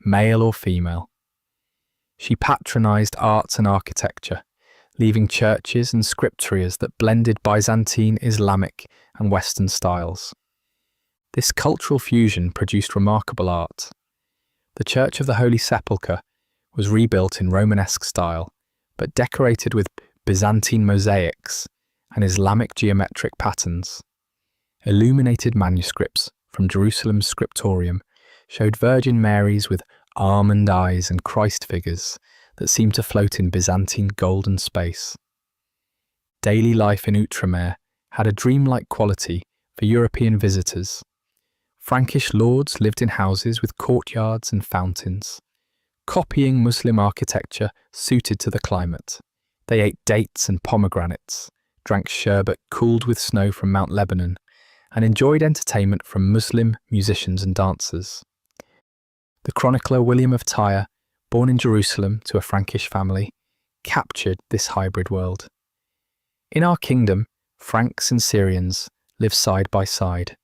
male or female. She patronized arts and architecture, leaving churches and scriptorias that blended Byzantine, Islamic, and Western styles. This cultural fusion produced remarkable art. The Church of the Holy Sepulchre was rebuilt in Romanesque style, but decorated with Byzantine mosaics and Islamic geometric patterns. Illuminated manuscripts from Jerusalem's scriptorium showed Virgin Marys with almond eyes and Christ figures that seemed to float in Byzantine golden space. Daily life in Outremer had a dreamlike quality for European visitors. Frankish lords lived in houses with courtyards and fountains, copying Muslim architecture suited to the climate. They ate dates and pomegranates, drank sherbet cooled with snow from Mount Lebanon, and enjoyed entertainment from Muslim musicians and dancers. The chronicler William of Tyre, born in Jerusalem to a Frankish family, captured this hybrid world. In our kingdom, Franks and Syrians live side by side.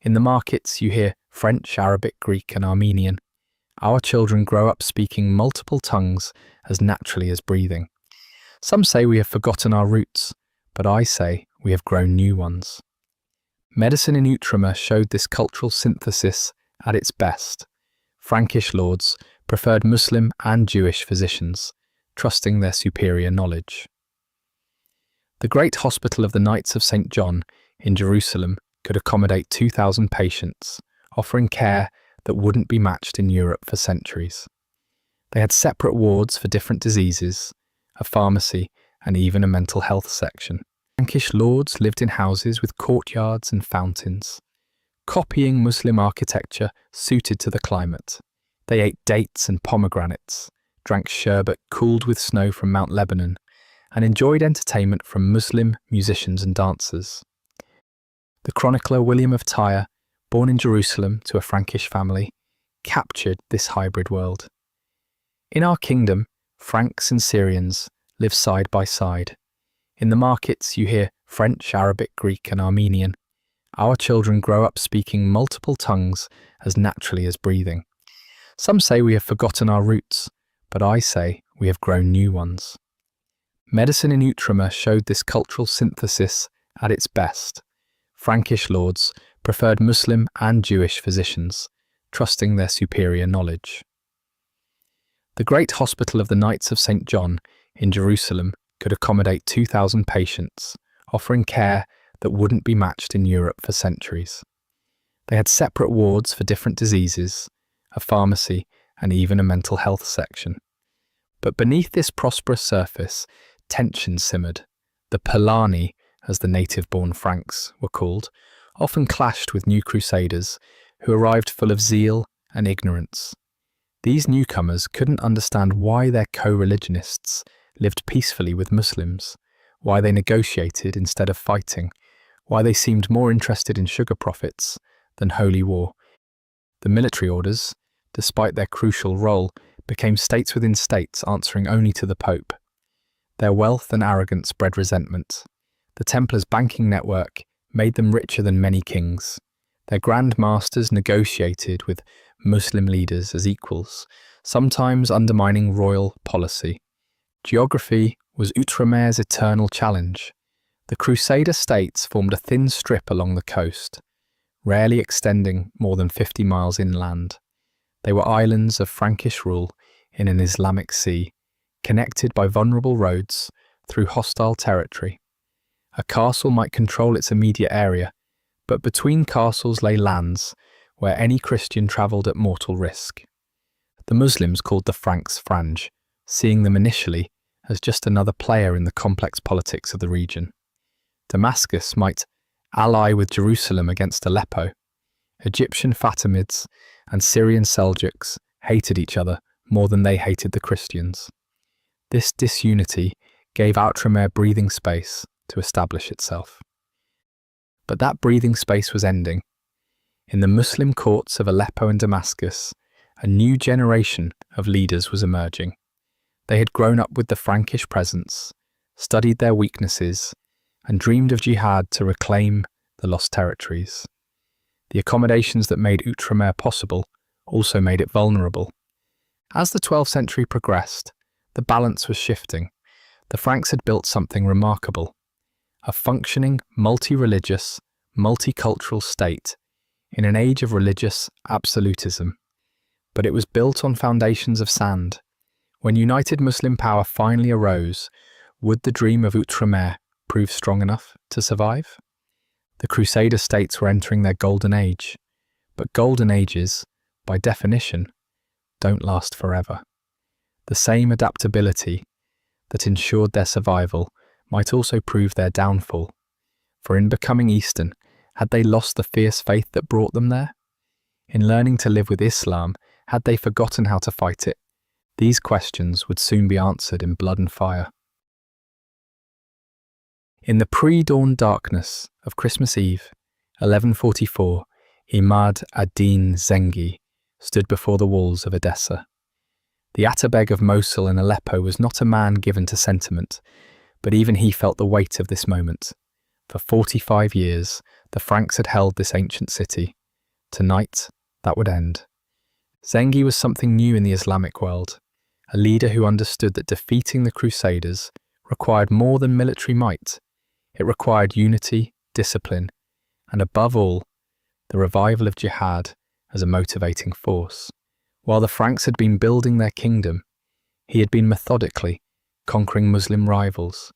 In the markets you hear French, Arabic, Greek and Armenian. Our children grow up speaking multiple tongues as naturally as breathing. Some say we have forgotten our roots, but I say we have grown new ones. Medicine in Outremer showed this cultural synthesis at its best. Frankish lords preferred Muslim and Jewish physicians, trusting their superior knowledge. The great hospital of the Knights of St. John in Jerusalem could accommodate 2,000 patients, offering care that wouldn't be matched in Europe for centuries. They had separate wards for different diseases, a pharmacy, and even a mental health section. Frankish lords lived in houses with courtyards and fountains, copying Muslim architecture suited to the climate. They ate dates and pomegranates, drank sherbet cooled with snow from Mount Lebanon, and enjoyed entertainment from Muslim musicians and dancers. The chronicler William of Tyre, born in Jerusalem to a Frankish family, captured this hybrid world. In our kingdom, Franks and Syrians live side by side. In the markets you hear French, Arabic, Greek and Armenian. Our children grow up speaking multiple tongues as naturally as breathing. Some say we have forgotten our roots, but I say we have grown new ones. Medicine in Outremer showed this cultural synthesis at its best. Frankish lords preferred Muslim and Jewish physicians, trusting their superior knowledge. The great hospital of the Knights of St. John in Jerusalem could accommodate 2,000 patients, offering care that wouldn't be matched in Europe for centuries. They had separate wards for different diseases, a pharmacy, and even a mental health section. But beneath this prosperous surface, tension simmered. The Polani, as the native-born Franks were called, often clashed with new Crusaders who arrived full of zeal and ignorance. These newcomers couldn't understand why their co-religionists lived peacefully with Muslims, why they negotiated instead of fighting, why they seemed more interested in sugar profits than holy war. The military orders, despite their crucial role, became states within states answering only to the Pope. Their wealth and arrogance bred resentment. The Templars' banking network made them richer than many kings. Their grand masters negotiated with Muslim leaders as equals, sometimes undermining royal policy. Geography was Outremer's eternal challenge. The Crusader states formed a thin strip along the coast, rarely extending more than 50 miles inland. They were islands of Frankish rule in an Islamic sea, connected by vulnerable roads through hostile territory. A castle might control its immediate area, but between castles lay lands where any Christian travelled at mortal risk. The Muslims called the Franks Franj, seeing them initially as just another player in the complex politics of the region. Damascus might ally with Jerusalem against Aleppo. Egyptian Fatimids and Syrian Seljuks hated each other more than they hated the Christians. This disunity gave Outremer breathing space to establish itself. But that breathing space was ending. In the Muslim courts of Aleppo and Damascus, a new generation of leaders was emerging. They had grown up with the Frankish presence, studied their weaknesses, and dreamed of jihad to reclaim the lost territories. The accommodations that made Outremer possible also made it vulnerable. As the 12th century progressed, the balance was shifting. The Franks had built something remarkable, a functioning, multi-religious, multicultural state in an age of religious absolutism. But it was built on foundations of sand. When united Muslim power finally arose, would the dream of Outremer prove strong enough to survive? The Crusader states were entering their golden age, but golden ages, by definition, don't last forever. The same adaptability that ensured their survival might also prove their downfall, for in becoming Eastern, had they lost the fierce faith that brought them there? In learning to live with Islam, had they forgotten how to fight it? These questions would soon be answered in blood and fire. In the pre-dawn darkness of Christmas Eve, 1144, Imad ad-Din Zengi stood before the walls of Edessa. The Atabeg of Mosul and Aleppo was not a man given to sentiment, but even he felt the weight of this moment. For 45 years, the Franks had held this ancient city. Tonight, that would end. Zengi was something new in the Islamic world, a leader who understood that defeating the Crusaders required more than military might. It required unity, discipline, and above all, the revival of jihad as a motivating force. While the Franks had been building their kingdom, he had been methodically conquering Muslim rivals,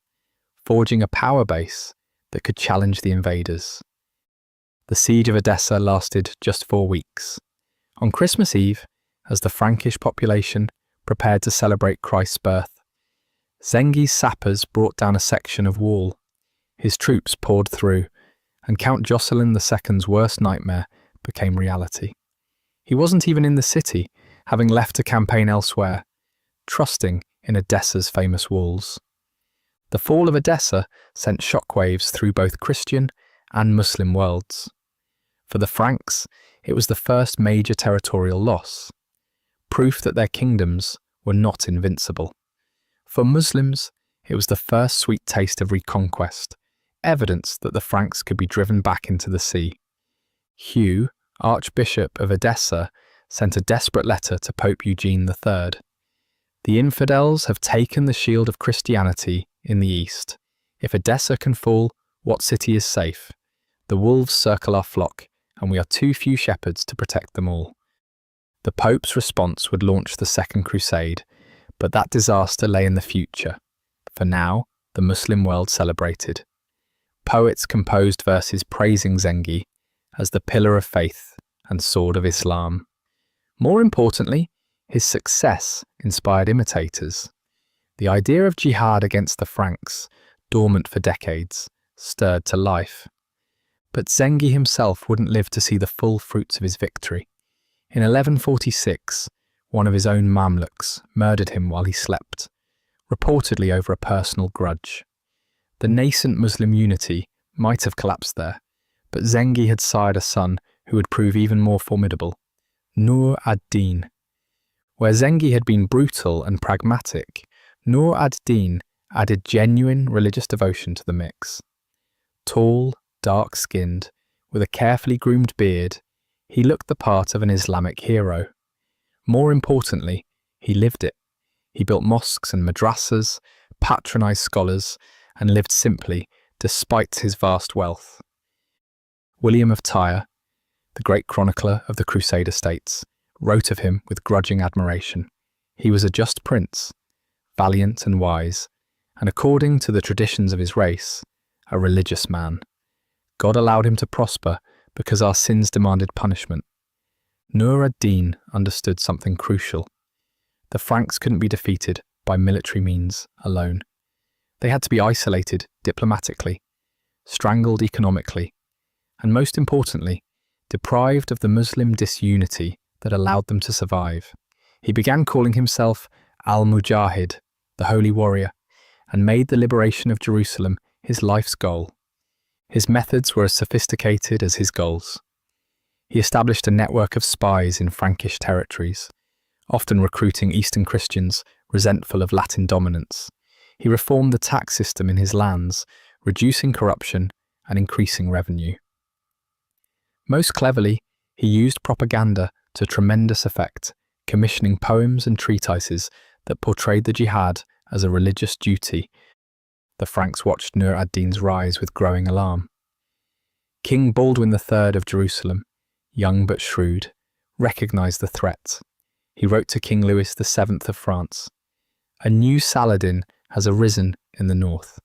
forging a power base that could challenge the invaders. The siege of Edessa lasted just 4 weeks. On Christmas Eve, as the Frankish population prepared to celebrate Christ's birth, Zengi's sappers brought down a section of wall. His troops poured through, and Count Jocelyn II's worst nightmare became reality. He wasn't even in the city, having left to campaign elsewhere, trusting in Edessa's famous walls. The fall of Edessa sent shockwaves through both Christian and Muslim worlds. For the Franks, it was the first major territorial loss, proof that their kingdoms were not invincible. For Muslims, it was the first sweet taste of reconquest, evidence that the Franks could be driven back into the sea. Hugh, Archbishop of Edessa, sent a desperate letter to Pope Eugene III. The infidels have taken the shield of Christianity in the east. If Edessa can fall, what city is safe? The wolves circle our flock, and we are too few shepherds to protect them all. The Pope's response would launch the Second Crusade, but that disaster lay in the future. For now, the Muslim world celebrated. Poets composed verses praising Zengi as the pillar of faith and sword of Islam. More importantly, his success inspired imitators. The idea of jihad against the Franks, dormant for decades, stirred to life. But Zengi himself wouldn't live to see the full fruits of his victory. In 1146, one of his own Mamluks murdered him while he slept, reportedly over a personal grudge. The nascent Muslim unity might have collapsed there, but Zengi had sired a son who would prove even more formidable, Nur ad-Din. Where Zengi had been brutal and pragmatic, Nur ad-Din added genuine religious devotion to the mix. Tall, dark-skinned, with a carefully groomed beard, he looked the part of an Islamic hero. More importantly, he lived it. He built mosques and madrasas, patronized scholars, and lived simply despite his vast wealth. William of Tyre, the great chronicler of the Crusader states, wrote of him with grudging admiration. He was a just prince, valiant and wise, and according to the traditions of his race, a religious man. God allowed him to prosper because our sins demanded punishment. Nur ad-Din understood something crucial. The Franks couldn't be defeated by military means alone. They had to be isolated diplomatically, strangled economically, and most importantly, deprived of the Muslim disunity that allowed them to survive. He began calling himself Al-Mujahid, the holy warrior, and made the liberation of Jerusalem his life's goal. His methods were as sophisticated as his goals. He established a network of spies in Frankish territories, often recruiting Eastern Christians resentful of Latin dominance. He reformed the tax system in his lands, reducing corruption and increasing revenue. Most cleverly, he used propaganda to tremendous effect, commissioning poems and treatises that portrayed the jihad as a religious duty. The Franks watched Nur ad-Din's rise with growing alarm. King Baldwin III of Jerusalem, young but shrewd, recognized the threat. He wrote to King Louis VII of France, "A new Saladin has arisen in the north,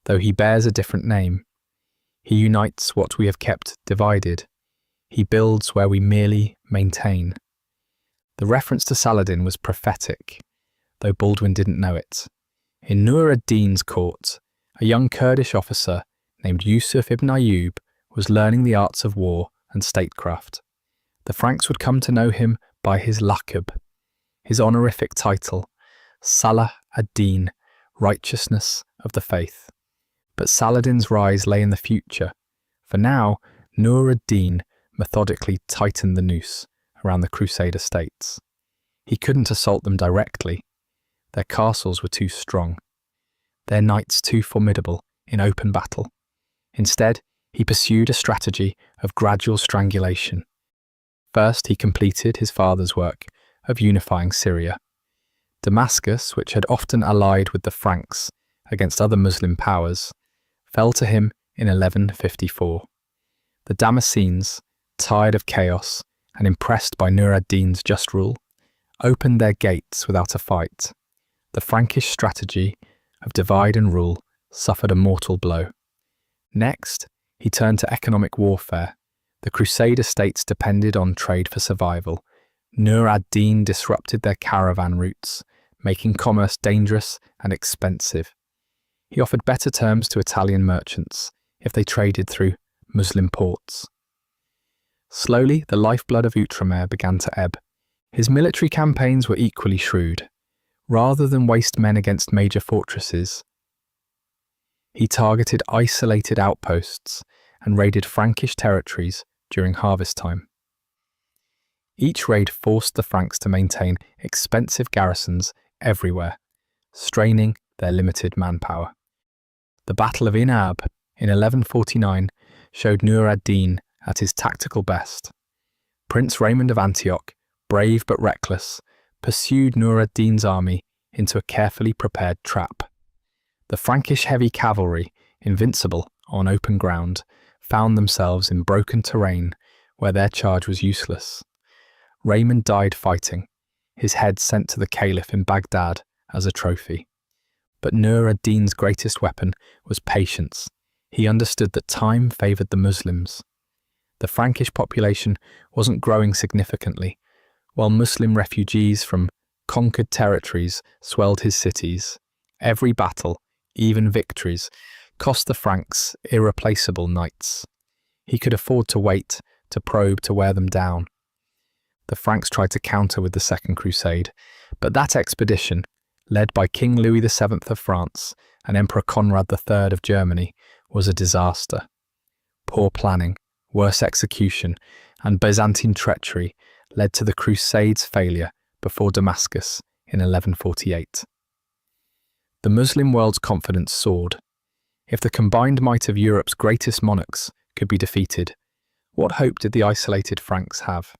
though he bears a different name. He unites what we have kept divided. He builds where we merely maintain." The reference to Saladin was prophetic, though Baldwin didn't know it. In Nur ad-Din's court, a young Kurdish officer named Yusuf ibn Ayyub was learning the arts of war and statecraft. The Franks would come to know him by his laqab, his honorific title, Salah ad-Din, righteousness of the faith. But Saladin's rise lay in the future. For now, Nur ad-Din methodically tightened the noose around the Crusader states. He couldn't assault them directly. Their castles were too strong, their knights too formidable in open battle. Instead, he pursued a strategy of gradual strangulation. First, he completed his father's work of unifying Syria. Damascus, which had often allied with the Franks against other Muslim powers, fell to him in 1154. The Damascenes, tired of chaos and impressed by Nur ad-Din's just rule, opened their gates without a fight. The Frankish strategy of divide and rule suffered a mortal blow. Next, he turned to economic warfare. The Crusader states depended on trade for survival. Nur ad-Din disrupted their caravan routes, making commerce dangerous and expensive. He offered better terms to Italian merchants if they traded through Muslim ports. Slowly, the lifeblood of Outremer began to ebb. His military campaigns were equally shrewd. Rather than waste men against major fortresses, he targeted isolated outposts and raided Frankish territories during harvest time. Each raid forced the Franks to maintain expensive garrisons everywhere, straining their limited manpower. The Battle of Inab in 1149 showed Nur ad-Din at his tactical best. Prince Raymond of Antioch, brave but reckless, pursued Nur ad-Din's army into a carefully prepared trap. The Frankish heavy cavalry, invincible on open ground, found themselves in broken terrain where their charge was useless. Raymond died fighting, his head sent to the Caliph in Baghdad as a trophy. But Nur ad-Din's greatest weapon was patience. He understood that time favoured the Muslims. The Frankish population wasn't growing significantly, while Muslim refugees from conquered territories swelled his cities. Every battle, even victories, cost the Franks irreplaceable knights. He could afford to wait, to probe, to wear them down. The Franks tried to counter with the Second Crusade, but that expedition, led by King Louis VII of France and Emperor Conrad III of Germany, was a disaster. Poor planning, worse execution, and Byzantine treachery led to the Crusades' failure before Damascus in 1148. The Muslim world's confidence soared. If the combined might of Europe's greatest monarchs could be defeated, what hope did the isolated Franks have?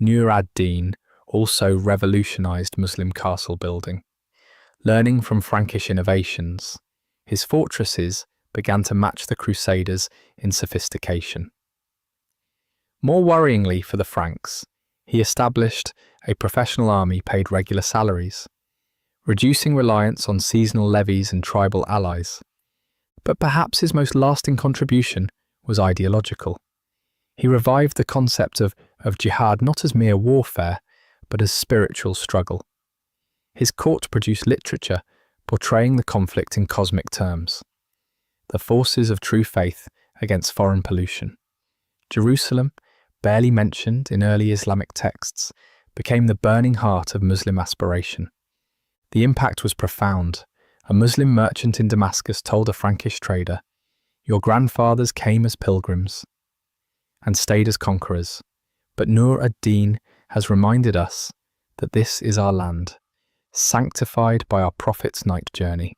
Nur ad-Din also revolutionized Muslim castle building. Learning from Frankish innovations, his fortresses began to match the Crusaders in sophistication. More worryingly for the Franks, he established a professional army paid regular salaries, reducing reliance on seasonal levies and tribal allies. But perhaps his most lasting contribution was ideological. He revived the concept of jihad not as mere warfare, but as spiritual struggle. His court produced literature portraying the conflict in cosmic terms, the forces of true faith against foreign pollution. Jerusalem, barely mentioned in early Islamic texts, became the burning heart of Muslim aspiration. The impact was profound. A Muslim merchant in Damascus told a Frankish trader, "Your grandfathers came as pilgrims and stayed as conquerors, but Nur ad-Din has reminded us that this is our land, sanctified by our prophet's night journey."